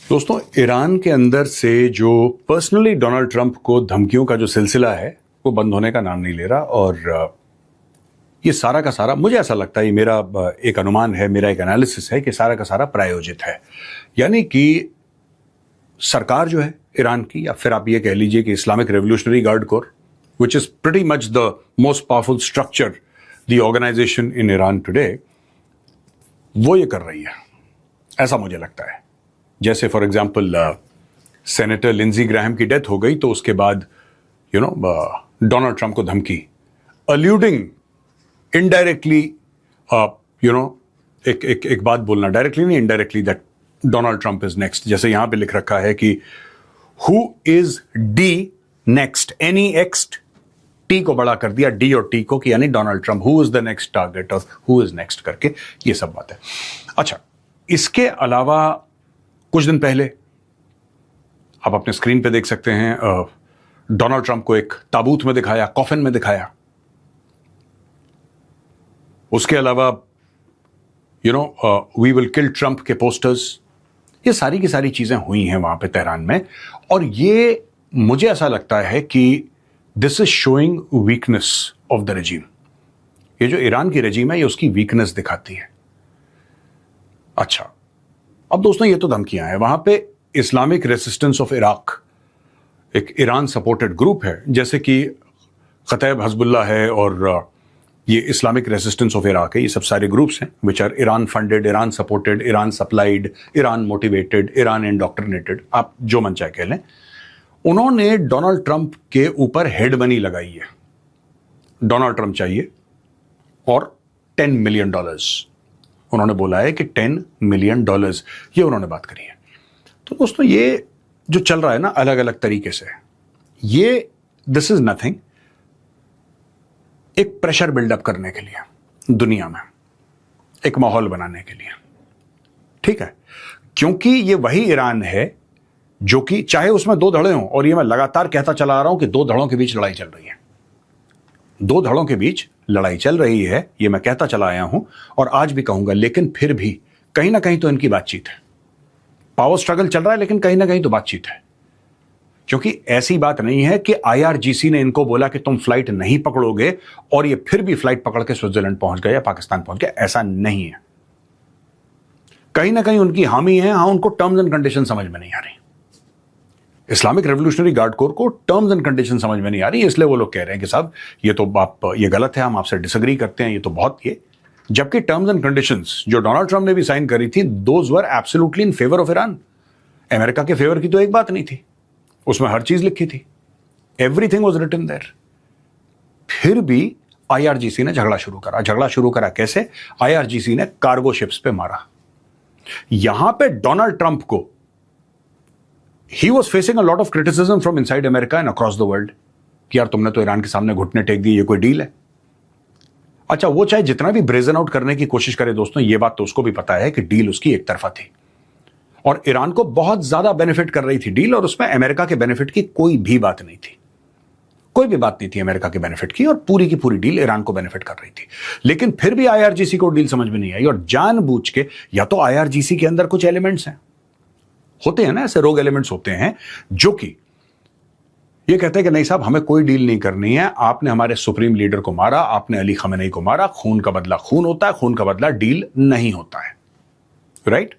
दोस्तों, ईरान के अंदर से जो पर्सनली डोनाल्ड ट्रंप को धमकियों का जो सिलसिला है वो बंद होने का नाम नहीं ले रहा। और ये सारा का सारा, मुझे ऐसा लगता है, ये मेरा एक अनुमान है, मेरा एक एनालिसिस है कि सारा का सारा प्रायोजित है। यानी कि सरकार जो है ईरान की, या फिर आप ये कह लीजिए कि Islamic revolutionary guard corps, which is pretty much the most powerful structure, the organisation in Iran today, वो ये कर रही है, ऐसा मुझे लगता है। जैसे फॉर एग्जाम्पल सेनेटर लिंजी ग्राहम की डेथ हो गई तो उसके बाद डोनाल्ड ट्रंप को धमकी, अल्यूडिंग इनडायरेक्टली, एक बात बोलना, डायरेक्टली नहीं indirectly, that Donald Trump is next. जैसे यहां पे लिख रखा है कि who is the next, any एक्स्ट, टी को बड़ा कर दिया, डी और टी को, कि यानी Donald Trump, who is the next target और हु इज नेक्स्ट करके ये सब बात है। अच्छा, इसके अलावा कुछ दिन पहले आप अपने स्क्रीन पे देख सकते हैं, डोनाल्ड ट्रंप को एक ताबूत में दिखाया, कॉफिन में दिखाया। उसके अलावा वी विल किल ट्रंप के पोस्टर्स, ये सारी की सारी चीजें हुई हैं वहां पे तेहरान में। और ये मुझे ऐसा लगता है कि this is showing weakness of the regime. ये जो ईरान की रेजिम है ये उसकी वीकनेस दिखाती है। अच्छा, अब दोस्तों ये तो धमकियां हैं। वहां पे इस्लामिक रेसिस्टेंस ऑफ इराक, एक ईरान सपोर्टेड ग्रुप है, जैसे कि कतैब हजबुल्ला है और ये इस्लामिक रेसिस्टेंस ऑफ इराक है। ये सब सारे ग्रुप्स हैं which are Iran funded, Iran supported, Iran supplied, Iran motivated, Iran indoctrinated, आप जो मन चाहे कह लें। उन्होंने डोनाल्ड ट्रंप के ऊपर हेड मनी लगाई है। डोनाल्ड ट्रंप चाहिए और $10 मिलियन उन्होंने बोला है कि $10 मिलियन, ये उन्होंने बात करी है। तो दोस्तों ये जो चल रहा है ना अलग अलग तरीके से, ये दिस इज नथिंग, एक प्रेशर बिल्डअप करने के लिए दुनिया में, एक माहौल बनाने के लिए, ठीक है। क्योंकि ये वही ईरान है जो कि चाहे उसमें दो धड़े हों, और ये मैं लगातार कहता चला आ रहा हूं कि दो धड़ों के बीच लड़ाई चल रही है, दो धड़ों के बीच लड़ाई चल रही है, ये मैं कहता चला आया हूं और आज भी कहूंगा। लेकिन फिर भी कहीं ना कहीं तो इनकी बातचीत है, पावर स्ट्रगल चल रहा है, लेकिन कहीं ना कहीं तो बातचीत है। क्योंकि ऐसी बात नहीं है कि IRGC ने इनको बोला कि तुम फ्लाइट नहीं पकड़ोगे और ये फिर भी फ्लाइट पकड़ के स्विट्जरलैंड पहुंच गए या पाकिस्तान पहुंच गए, ऐसा नहीं है। कहीं ना कहीं उनकी हामी है, हां, उनको टर्म्स एंड कंडीशन समझ में नहीं आ रही। इस्लामिक रेवोल्यूशनरी गार्ड कोर को टर्म्स एंड कंडीशन समझ में नहीं आ रही, इसलिए वो लोग कह रहे हैं कि साहब ये तो आप, ये गलत है, हम आपसे डिसएग्री करते हैं, ये तो बहुत ये। जबकि टर्म्स एंड कंडीशंस जो डोनाल्ड ट्रंप ने भी साइन करी थी, those were absolutely in favour of Iran. America के फेवर की तो एक बात नहीं थी, उसमें हर चीज लिखी थी, एवरीथिंग वाज रिटन देयर। फिर भी IRGC ने झगड़ा शुरू करा। झगड़ा शुरू करा कैसे? IRGC ने कार्गो शिप्स पे मारा। यहां पे डोनाल्ड ट्रंप को he was facing a lot of criticism from inside America and across the world कि यार तुमने तो ईरान के सामने घुटने टेक दिए, ये कोई डील है? अच्छा, वो चाहे जितना भी ब्रेजन आउट करने की कोशिश करे दोस्तों, ये बात तो उसको भी पता है कि डील उसकी एक तरफा थी और ईरान को बहुत ज्यादा बेनिफिट कर रही थी डील, और उसमें अमेरिका के बेनिफिट की कोई भी बात नहीं थी, कोई भी बात नहीं थी अमेरिका के बेनिफिट की, और पूरी की पूरी डील ईरान को बेनिफिट कर रही थी। लेकिन फिर भी IRGC को डील समझ में नहीं आई, और जानबूझ के, या तो IRGC के अंदर कुछ एलिमेंट्स हैं, होते हैं ना ऐसे रोग एलिमेंट्स होते हैं जो कि ये कहते हैं कि नहीं साहब, हमें कोई डील नहीं करनी है, आपने हमारे सुप्रीम लीडर को मारा, आपने अली खमेनी को मारा, खून का बदला खून होता है, खून का बदला डील नहीं होता है, राइट?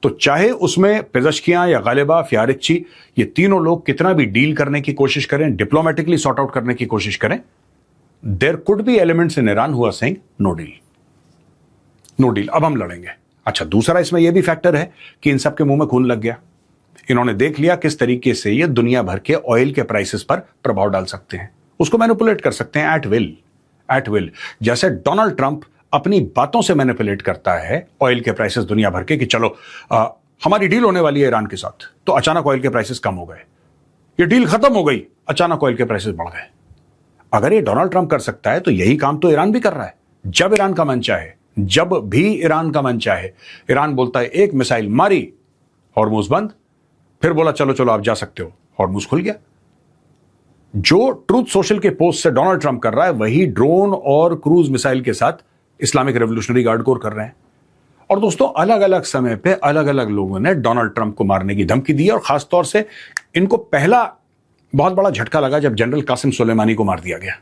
तो चाहे उसमें पेज़ेश्कियां या गालिबाफ या आरिक्ची, ये तीनों लोग कितना भी डील करने की कोशिश करें, डिप्लोमेटिकली सॉर्ट आउट करने की कोशिश करें, there could be elements in Iran who are saying no deal, no deal, अब हम लड़ेंगे। अच्छा, दूसरा इसमें यह भी फैक्टर है कि इन सब के मुंह में खून लग गया। इन्होंने देख लिया किस तरीके से ये दुनिया भर के ऑयल के प्राइसेस पर प्रभाव डाल सकते हैं, उसको मैनिपुलेट कर सकते हैं एट विल, एट विल। जैसे डोनाल्ड ट्रंप अपनी बातों से मैनिपुलेट करता है ऑयल के प्राइसेस दुनिया भर के कि चलो हमारी डील होने वाली है ईरान के साथ, तो अचानक ऑयल के प्राइसेस कम हो गए, ये डील खत्म हो गई, अचानक ऑयल के प्राइसेस बढ़ गए। अगर ये डोनाल्ड ट्रंप कर सकता है तो यही काम तो ईरान भी कर रहा है। जब ईरान का मन चाहे, जब भी ईरान का मन चाहे, ईरान बोलता है एक मिसाइल मारी, हॉर्मुज बंद, फिर बोला चलो चलो आप जा सकते हो, हॉर्मुज खुल गया। जो ट्रूथ सोशल के पोस्ट से डोनाल्ड ट्रंप कर रहा है, वही ड्रोन और क्रूज मिसाइल के साथ इस्लामिक रेवोल्यूशनरी गार्ड कोर कर रहे हैं। और दोस्तों अलग अलग समय पे अलग अलग लोगों ने डोनाल्ड ट्रंप को मारने की धमकी दी और खासतौर से इनको पहला बहुत बड़ा झटका लगा जब जनरल कासिम सुलेमानी को मार दिया गया।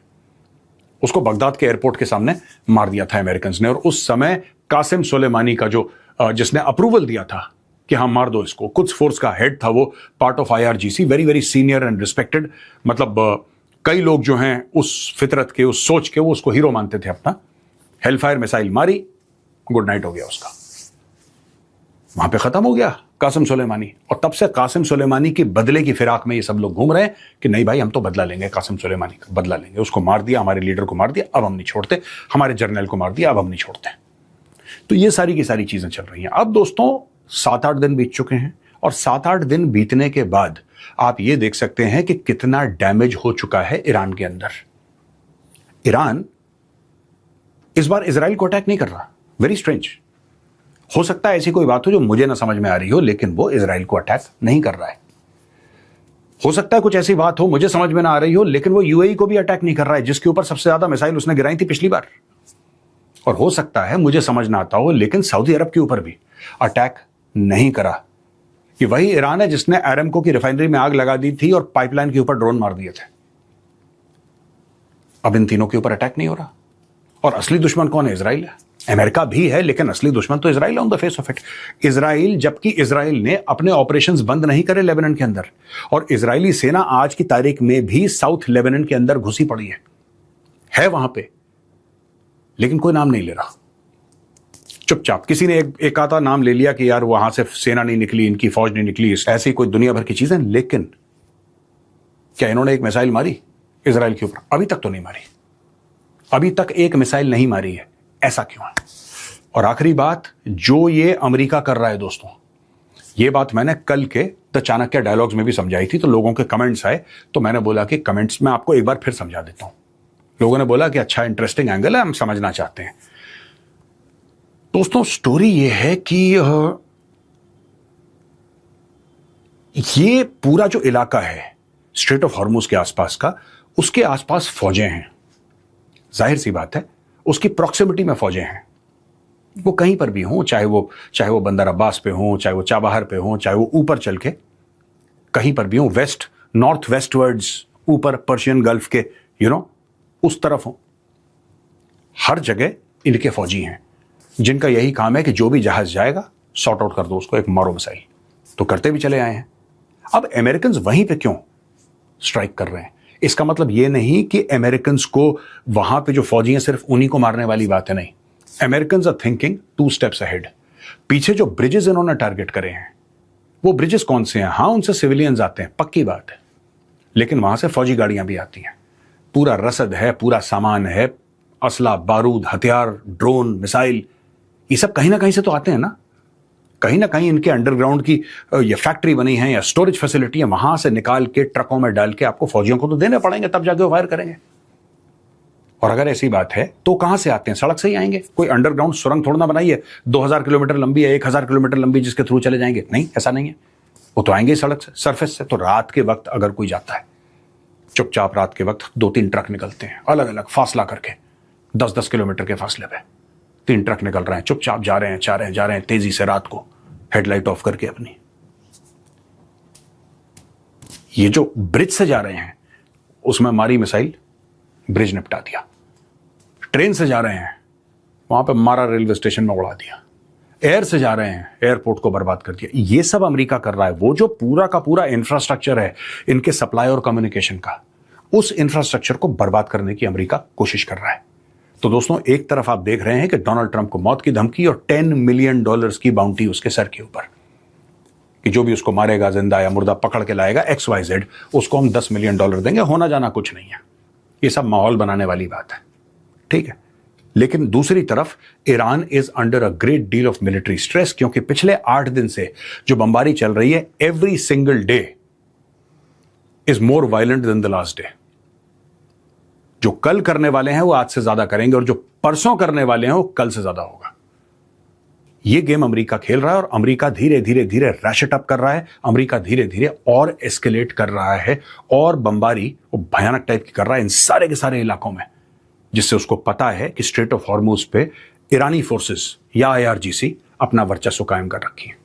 उसको बगदाद के एयरपोर्ट के सामने मार दिया था अमेरिकन ने, और उस समय कासिम सुलेमानी का जो जिसने अप्रूवल दिया था कि हाँ मार दो इसको, कुछ फोर्स का हेड था, वो part of IRGC, very very senior and respected, मतलब कई लोग जो हैं उस फितरत के, उस सोच के, वो उसको हीरो मानते थे अपना। हेलफायर मिसाइल मारी, गुड नाइट हो गया उसका, वहां पे खत्म हो गया कासिम सुलेमानी। और तब से कासिम सुलेमानी के बदले की फिराक में ये सब लोग घूम रहे हैं कि नहीं भाई हम तो बदला लेंगे, कासिम सुलेमानी का बदला लेंगे, उसको मार दिया, हमारे लीडर को मार दिया, अब हम नहीं छोड़ते, हमारे जर्नल को मार दिया, अब हम नहीं छोड़ते। तो ये सारी की सारी चीजें चल रही हैं। अब दोस्तों 7-8 दिन बीत चुके हैं, और 7-8 दिन बीतने के बाद आप ये देख सकते हैं कि कितना डैमेज हो चुका है ईरान के अंदर। ईरान इस बार इजराइल को अटैक नहीं कर रहा, वेरी स्ट्रेंज। हो सकता है ऐसी कोई बात हो जो मुझे ना समझ में आ रही हो, लेकिन वो इजराइल को अटैक नहीं कर रहा है। हो सकता है कुछ ऐसी बात हो मुझे समझ में ना आ रही हो, लेकिन वो UAE को भी अटैक नहीं कर रहा है, जिसके ऊपर सबसे ज्यादा मिसाइल उसने गिराई थी पिछली बार। और हो सकता है मुझे समझ ना आता हो, लेकिन सऊदी अरब के ऊपर भी अटैक नहीं करा। कि वही ईरान है जिसने एरामको की रिफाइनरी में आग लगा दी थी और पाइपलाइन के ऊपर ड्रोन मार दिए थे। अब इन तीनों के ऊपर अटैक नहीं हो रहा। और असली दुश्मन कौन है? इजराइल है। अमेरिका भी है, लेकिन असली दुश्मन तो इजराइल है on the face of it. Israel, जबकि इजराइल ने अपने ऑपरेशंस बंद नहीं करे लेबनान के अंदर, और इजरायली सेना आज की तारीख में भी साउथ लेबनान के अंदर घुसी पड़ी है वहां पे, लेकिन कोई नाम नहीं ले रहा। चुपचाप किसी ने एक आधा नाम ले लिया कि यार वहां से सेना नहीं निकली, इनकी फौज नहीं निकली, ऐसी कोई दुनिया भर की चीजें। लेकिन क्या इन्होंने एक मिसाइल मारी इजराइल के ऊपर? अभी तक तो नहीं मारी, अभी तक एक मिसाइल नहीं मारी है। ऐसा क्यों है? और आखिरी बात, जो ये अमेरिका कर रहा है दोस्तों, ये बात मैंने कल के द चाणक्य डायलॉग्स में भी समझाई थी, तो लोगों के कमेंट्स आए, तो मैंने बोला कि कमेंट्स में आपको एक बार फिर समझा देता हूं। लोगों ने बोला कि अच्छा इंटरेस्टिंग एंगल है, हम समझना चाहते हैं। दोस्तों स्टोरी ये है कि ये पूरा जो इलाका है स्ट्रेट ऑफ हॉर्मुज के आसपास का, उसके आसपास फौजें हैं। जाहिर सी बात है, उसकी प्रॉक्सिमिटी में फौजें हैं। वो कहीं पर भी हों, चाहे वो बंदर अब्बास पे हों, चाहे वो चाबहार पे हों, चाहे वो ऊपर चल के कहीं पर भी हों, वेस्ट नॉर्थ वेस्टवर्ड्स ऊपर पर्शियन गल्फ के उस तरफ हों, हर जगह इनके फौजी हैं जिनका यही काम है कि जो भी जहाज जाएगा सॉर्ट आउट कर दो उसको, एक मारो मिसाइल। तो करते भी चले आए हैं। अब अमेरिकन वहीं पे क्यों स्ट्राइक कर रहे हैं? इसका मतलब यह नहीं कि अमेरिकन को वहां पे जो फौजी हैं सिर्फ उन्हीं को मारने वाली बात है, नहीं। American are thinking 2 steps ahead. पीछे जो ब्रिजेस इन्होंने टारगेट करे हैं, वो ब्रिजेस कौन से हैं? हां, उनसे सिविलियंस आते हैं, पक्की बात है, लेकिन वहां से फौजी गाड़ियां भी आती हैं, पूरा रसद है, पूरा सामान है, असला, बारूद, हथियार, ड्रोन, मिसाइल, ये सब कहीं ना कहीं से तो आते हैं ना। कहीं ना कहीं इनके अंडरग्राउंड की ये फैक्ट्री बनी है या स्टोरेज फैसिलिटी है, वहां से निकाल के ट्रकों में डाल के आपको फौजियों को तो देने पड़ेंगे, तब जाके वो फायर करेंगे। और अगर ऐसी बात है तो कहां से आते हैं? सड़क से ही आएंगे। कोई अंडरग्राउंड सुरंग थोड़ा ना बनाई है 2000 किलोमीटर लंबी है, 1000 किलोमीटर लंबी, जिसके थ्रू चले जाएंगे। नहीं, ऐसा नहीं है। वो तो आएंगे सड़क से, सरफेस से। तो रात के वक्त अगर कोई जाता है, चुपचाप रात के वक्त 2-3 ट्रक निकलते हैं अलग अलग फासला करके, 10-10 किलोमीटर के फासले पे 3 ट्रक निकल रहे हैं, चुपचाप जा रहे हैं तेजी से, रात को हेडलाइट ऑफ करके अपनी। ये जो ब्रिज से जा रहे हैं उसमें मारी मिसाइल, ब्रिज निपटा दिया। ट्रेन से जा रहे हैं, वहां पे मारा, रेलवे स्टेशन में उड़ा दिया। एयर से जा रहे हैं, एयरपोर्ट को बर्बाद कर दिया। ये सब अमेरिका कर रहा है। वो जो पूरा का पूरा इंफ्रास्ट्रक्चर है इनके सप्लाई और कम्युनिकेशन का, उस इंफ्रास्ट्रक्चर को बर्बाद करने की अमेरिका कोशिश कर रहा है। तो दोस्तों एक तरफ आप देख रहे हैं कि डोनाल्ड ट्रंप को मौत की धमकी और $10 मिलियन की बाउंटी उसके सर के ऊपर, कि जो भी उसको मारेगा, जिंदा या मुर्दा पकड़ के लाएगा XYZ, उसको हम $10 मिलियन देंगे। होना जाना कुछ नहीं है, ये सब माहौल बनाने वाली बात है, ठीक है। लेकिन दूसरी तरफ Iran is under a great deal of military stress, क्योंकि पिछले 8 दिन से जो बमबारी चल रही है, every single day is more violent than the last day. जो कल करने वाले हैं वो आज से ज्यादा करेंगे, और जो परसों करने वाले हैं वो कल से ज्यादा होगा। ये गेम अमेरिका खेल रहा है, और अमेरिका धीरे धीरे धीरे रैशेट अप कर रहा है। अमेरिका धीरे धीरे और एस्केलेट कर रहा है, और बमबारी वो भयानक टाइप की कर रहा है इन सारे के सारे इलाकों में, जिससे उसको पता है कि स्ट्रेट ऑफ हॉर्मुज पे ईरानी फोर्सेस या IRGC अपना वर्चस्व कायम कर रखी है।